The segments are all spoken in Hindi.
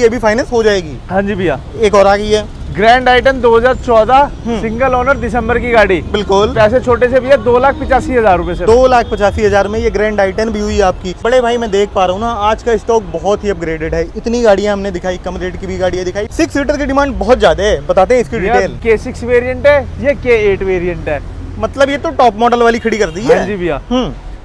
ये भी फाइनेंस हो जाएगी। हाँ जी भैया। एक और आ गई है ग्रैंड आइटन 2014 सिंगल ओनर दिसंबर की गाड़ी। बिल्कुल। पैसे छोटे से भैया 2,85,000 रुपए से। 2,85,000 में ये ग्रैंड आइटन भी हुई आपकी। बड़े भाई मैं देख पा रहा हूँ ना, आज का स्टॉक बहुत ही अपग्रेडेड है। इतनी गाड़ियां हमने दिखाई, कम रेट की भी गाड़ियां दिखाई। 6 सीटर की डिमांड बहुत ज्यादा है, बताते हैं इसकी डिटेल। K6 वेरिएंट है, ये K8 वेरिएंट है। मतलब ये तो टॉप मॉडल वाली खड़ी कर दी है। हाँ जी भैया।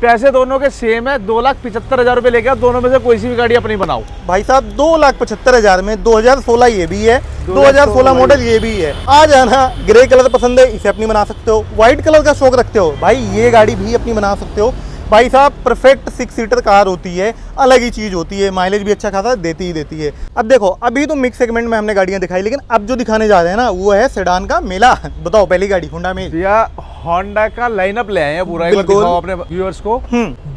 पैसे दोनों के सेम है, 2,75,000 रुपए लेके दोनों में से कोई सी भी गाड़ी अपनी बनाओ। भाई साहब 2,75,000 में 2016 ये भी है, 2016 मॉडल ये भी है। आ जाना, ग्रे कलर पसंद है इसे अपनी बना सकते हो, व्हाइट कलर का शौक रखते हो भाई ये गाड़ी भी अपनी बना सकते हो। भाई साहब परफेक्ट 6 सीटर कार होती है, अलग ही चीज होती है, माइलेज भी अच्छा खासा देती ही है। अब देखो, अभी तो मिक्स सेगमेंट में हमने गाड़ियां दिखाई, लेकिन अब जो दिखाने जा रहे हैं ना वो है सेडान का मेला। बताओ पहली गाड़ी होंडा में भैया होंडा का लाइनअप ले आए हैं पूरा, एक बार दिखाओ अपने व्यूअर्स को।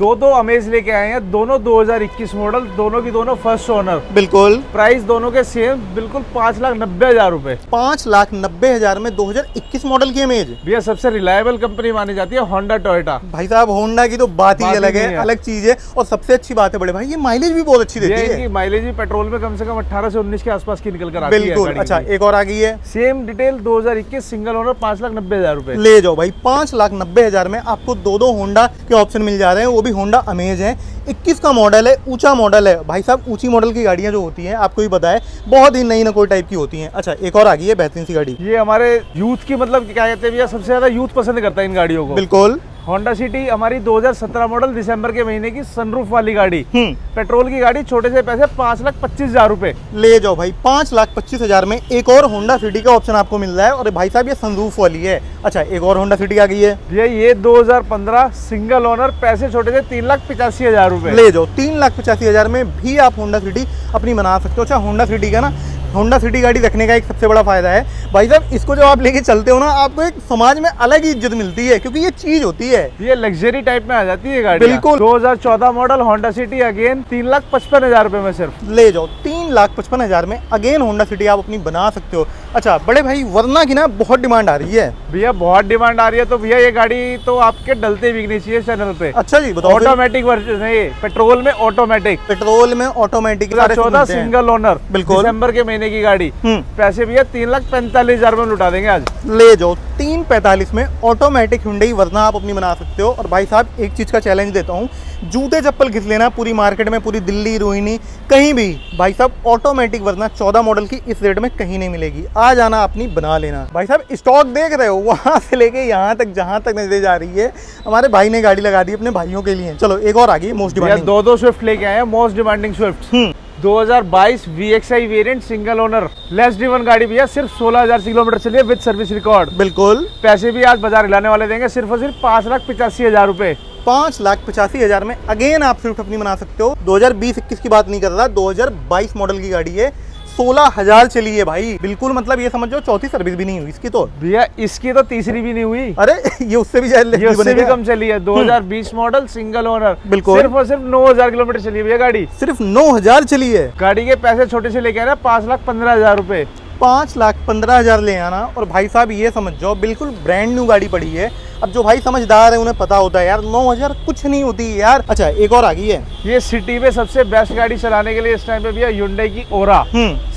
दो अमेज लेके आए हैं, दोनों 2021 मॉडल, दोनों की दोनों फर्स्ट ओनर। बिल्कुल। प्राइस दोनों के सेम, बिल्कुल 5,90,000 रुपए। 5,90,000 में 2021 मॉडल की अमेज। भैया सबसे रिलायबल कंपनी मानी जाती है होंडा टोयोटा। भाई साहब होंडा की तो बात ही अलग है, अलग चीज है। और सबसे अच्छी बात है बड़े भाई, ये माइलेज भी बहुत अच्छी देती है। माइलेज भी पेट्रोल में कम से कम 18 से 19 के आसपास की निकल कर आती है। बिल्कुल। अच्छा एक और आ गई है, सेम डिटेल 2021 सिंगल ओनर 5,90,000 रुपए। ले जाओ भाई। 5,90,000 में आपको दो होंडा के ऑप्शन मिल जा रहे हैं, वो भी होंडा अमेज है। 21 का मॉडल है, ऊंचा मॉडल है। भाई साहब ऊंची मॉडल की गाड़ियां जो होती हैं आपको ही पता है, बहुत ही नई नकोई टाइप की होती हैं। अच्छा एक और आ गई है बेहतरीन सी गाड़ी, ये हमारे यूथ की, मतलब क्या कहते हैं भैया, सबसे ज्यादा यूथ पसंद करता है इन गाड़ियों को। बिल्कुल। होंडा सिटी हमारी 2017 मॉडल दिसंबर के महीने की सनरूफ वाली गाड़ी। पेट्रोल की गाड़ी, छोटे से पैसे 5,25,000 रुपए। ले जाओ भाई। 5,25,000 में एक और होंडा सिटी का ऑप्शन आपको मिल रहा है। और भाई साहब ये सनरूफ वाली है। अच्छा एक और होंडा सिटी आ गई है, ये 2015 सिंगल ओनर, पैसे छोटे से 3,85,000 रुपए। ले जाओ। 3,85,000 में भी आप होंडा सिटी अपनी बना सकते हो। अच्छा होंडा सिटी का ना, होंडा सिटी गाड़ी रखने का एक सबसे बड़ा फायदा है भाई साहब, इसको जब आप लेके चलते हो ना, आपको एक समाज में अलग ही इज्जत मिलती है, क्योंकि ये चीज होती है, ये लग्जरी टाइप में आ जाती है गाड़ी। बिल्कुल। 2014 मॉडल होंडा सिटी अगेन 3,55,000 रुपए में सिर्फ। ले जाओ। 3,55,000 में अगेन होंडा सिटी आप अपनी बना सकते हो। अच्छा बड़े भाई वरना की ना बहुत डिमांड आ रही है भैया, बहुत डिमांड आ रही है। तो भैया ये गाड़ी तो आपके डलते बिकनी चाहिए चैनल पे। अच्छा जी बताओ। ऑटोमेटिक वर्जन है ये, पेट्रोल में ऑटोमेटिक। पेट्रोल में ऑटोमेटिक। 2014 सिंगल ओनर, बिल्कुल दिसंबर के महीने की गाड़ी। पैसे भैया 3,45,000 में लुटा देंगे आज। ले जाओ। 3,45 में ऑटोमेटिक हुंडई वरना आप अपनी बना सकते हो। और भाई साहब एक चीज का चैलेंज देता हूँ, जूते चप्पल घिस लेना पूरी मार्केट में, पूरी दिल्ली रोहिणी कहीं भी, भाई साहब ऑटोमेटिक वरना 14 मॉडल की इस रेट में कहीं नहीं मिलेगी। आ जाना अपनी बना लेना। भाई साहब स्टॉक देख रहे हो, वहां से लेके यहाँ तक जहां तक नजर जा रही है, हमारे भाई ने गाड़ी लगा दी अपने भाइयों के लिए। चलो एक और आ गई मोस्ट डिमांडिंग। दो स्विफ्ट लेके आए हैं, most demanding Swift. 2022 VXI variant single owner, less driven गाड़ी भैया, सिर्फ 16,000 किलोमीटर चली है विद सर्विस रिकॉर्ड। बिल्कुल। पैसे भी आज बाजार हिलाने वाले देंगे, सिर्फ और सिर्फ 5,85,000 रुपए। 5,85,000 में अगेन आप स्विफ्ट अपनी बना सकते हो। 2020-21 की बात नहीं कर रहा, 2022 मॉडल की गाड़ी है, 16,000 चली है भाई। बिल्कुल मतलब ये समझो चौथी सर्विस भी नहीं हुई इसकी तो। भैया इसकी तो तीसरी भी नहीं हुई। अरे ये उससे भी कम चली है। 2020 मॉडल सिंगल ओनर, बिल्कुल। सिर्फ और सिर्फ 9,000 किलोमीटर चली है भैया गाड़ी। सिर्फ 9,000 चली है। गाड़ी के पैसे छोटे से लेके आना 5,15,000 रुपए। 5,15,000 ले आना। और भाई साहब ये समझ जाओ बिल्कुल ब्रांड न्यू गाड़ी पड़ी है। अब जो भाई समझदार है उन्हें पता होता है यार 9,000 कुछ नहीं होती है यार। अच्छा एक और आ गई है, ये सिटी में सबसे बेस्ट गाड़ी चलाने के लिए इस टाइम पे भैया Hyundai की ओरा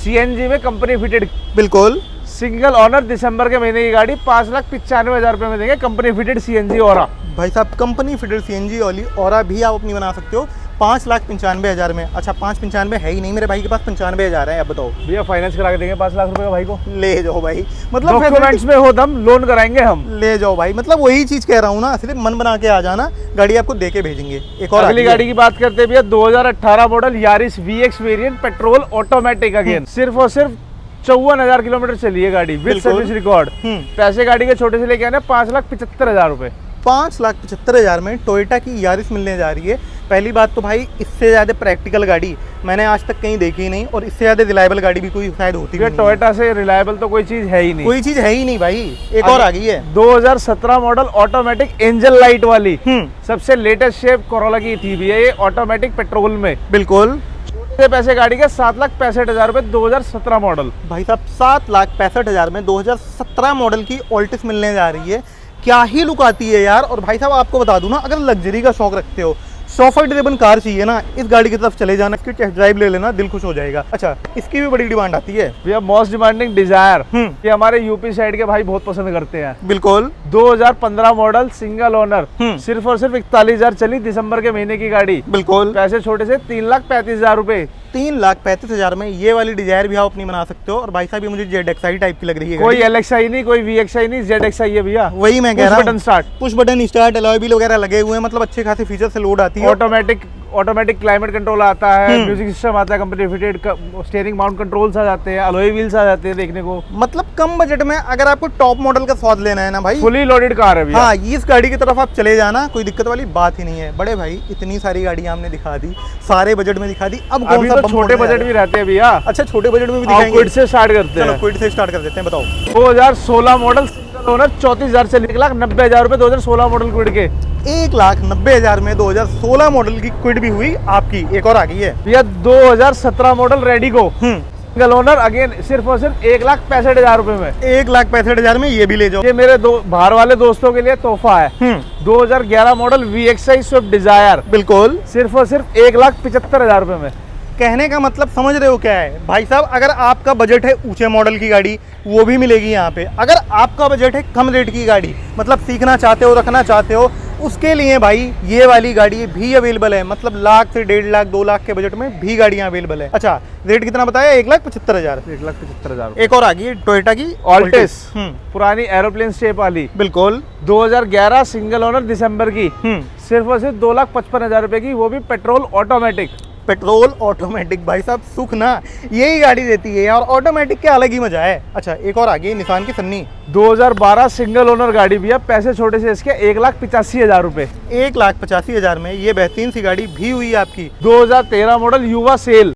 CNG में कंपनी फिटेड। बिल्कुल। सिंगल ओनर, दिसंबर के महीने की गाड़ी, 5,95,000 रुपए में देंगे कंपनी फिटेड CNG ओरा। भाई साहब कंपनी फिटेड CNG वाली ओरा भी आप अपनी बना सकते हो 5,95,000 में। अच्छा 5,95 है ही नहीं मेरे भाई के पास, 95,000 है। अब बताओ भैया फाइनेंस करा के देंगे 5 लाख रुपए का भाई को। ले जाओ भाई, मतलब डॉक्यूमेंट्स में हो दम लोन कराएंगे हम। ले जाओ भाई, मतलब वही चीज कह रहा हूँ ना, सिर्फ मन बना के आ जाना, गाड़ी आपको दे के भेजेंगे। एक और अगली गाड़ी की बात करते हैं भैया, 2018 model Yaris VX variant, petrol automatic again, सिर्फ और सिर्फ 54,000 किलोमीटर चली है गाड़ी विद सर्विस रिकॉर्ड। पैसे गाड़ी के छोटे से लेके आने 5,75,000 रुपए। 5,75,000 में टोयोटा की यारिस मिलने जा रही है। पहली बात तो भाई इससे ज़्यादा प्रैक्टिकल गाड़ी मैंने आज तक कहीं देखी नहीं, और इससे ज़्यादा रिलायबल गाड़ी भी कोई शायद होती है। टोयोटा से रिलायबल तो कोई चीज़ है ही नहीं, कोई चीज़ है ही नहीं भाई। एक और आ गई है 2017 मॉडल ऑटोमेटिक एंजल लाइट वाली, सबसे लेटेस्ट शेप कोरोला की थी भी है ये, ऑटोमेटिक पेट्रोल में। बिल्कुल। पैसे गाड़ी के 7,65,000 रुपए, 2017 मॉडल। भाई साहब 7,65,000 में 2017 मॉडल की ऑल्टिस मिलने जा रही है। क्या ही लुक आती है यार। और भाई साहब आपको बता दूं ना, अगर लग्जरी का शौक रखते हो, शॉफर रिबन कार चाहिए ना, इस गाड़ी की तरफ चले जाना, इसकी टेस्ट ड्राइव ले लेना, दिल खुश हो जाएगा। अच्छा, इसकी भी बड़ी डिमांड आती है भैया मोस्ट डिमांडिंग डिजायर, ये हमारे यूपी साइड के भाई बहुत पसंद करते हैं। बिल्कुल 2015 मॉडल सिंगल ओनर, सिर्फ और सिर्फ 41,000 चली, दिसंबर के महीने की गाड़ी। बिल्कुल पैसे छोटे से 3,35,000 रुपए। 3,35,000 में ये वाली डिजायर भी आप अपनी बना सकते हो। और भाई साहब ये मुझे ZXi टाइप की लग रही है कोई गाड़ी। LXi नहीं, कोई VXi नहीं, ZXi है भैया। वही मैं कह रहा हूँ, button start, push button start, alloy wheel वगैरह लगे हुए हैं, मतलब अच्छे खासे फीचर से लोड आती है। ऑटोमेटिक क्लाइमेट कंट्रोल आता है, म्यूजिक सिस्टम आता है, company fitted steering mount controls आ जाते हैं, अलॉय व्हील्स आ जाते हैं देखने को। मतलब कम बजट में अगर आपको टॉप मॉडल का स्वाद लेना है ना भाई, फुली लोडेड कार है भैया। हाँ, इस गाड़ी की तरफ आप चले जाना, कोई दिक्कत वाली बात ही नहीं है। बड़े भाई इतनी सारी गाड़ियां हमने दिखा दी, सारे बजट में दिखा दी, अब कौन अभी सा तो बम छोटे फोड़ने जा बजट रहे भी रहते हैं भैया। हैं? अच्छा, छोटे बजट में भी आओ दिखाएंगे। क्विड से स्टार्ट करते चलो हैं। क्विड से स्टार्ट कर देते हैं, बताओ। 2016 मॉडल सिंगल ओनर, 34,000 चली, 1,90,000 रुपए 2016 मॉडल क्विड के। 1,90,000 में 2016 मॉडल की क्विड भी हुई आपकी। एक और आ गई है भैया 2017 मॉडल रेडिगो, सिंगल ओनर, अगेन सिर्फ और सिर्फ 1,65,000 रुपए में। 1,65,000 में ये भी ले जाओ। ये मेरे बाहर वाले दोस्तों के लिए तोहफा है। 2011 मॉडल VXi स्विफ्ट डिजायर, बिल्कुल सिर्फ और सिर्फ 1,75,000 रुपए में। कहने का मतलब समझ रहे हो क्या है भाई साहब? अगर आपका बजट है ऊंचे मॉडल की गाड़ी, वो भी मिलेगी यहाँ पे। अगर आपका बजट है कम रेट की गाड़ी, मतलब सीखना चाहते हो, रखना चाहते हो, उसके लिए भाई ये वाली गाड़ी भी अवेलेबल है। मतलब लाख से 1.5 लाख 2 लाख के बजट में भी गाड़ियाँ अवेलेबल है। अच्छा, रेट कितना बताया? 1,75,000। 1,75,000। एक और आ गई टोयोटा की ऑल्टिस, पुरानी एरोप्लेन शेप वाली, बिल्कुल 2011 सिंगल ओनर, दिसंबर की, सिर्फ और सिर्फ 2,55,000 रुपए की, वो भी पेट्रोल ऑटोमेटिक। पेट्रोल ऑटोमेटिक भाई साहब, सुख ना यही गाड़ी देती है और ऑटोमेटिक के अलग ही मजा है। अच्छा, एक और आ गई निसान की सन्नी, 2012 सिंगल ओनर गाड़ी भैया, पैसे छोटे से इसके 1,85,000 रुपए। 1,85,000 में ये बेहतरीन सी गाड़ी भी हुई आपकी। 2013 मॉडल युवा सेल,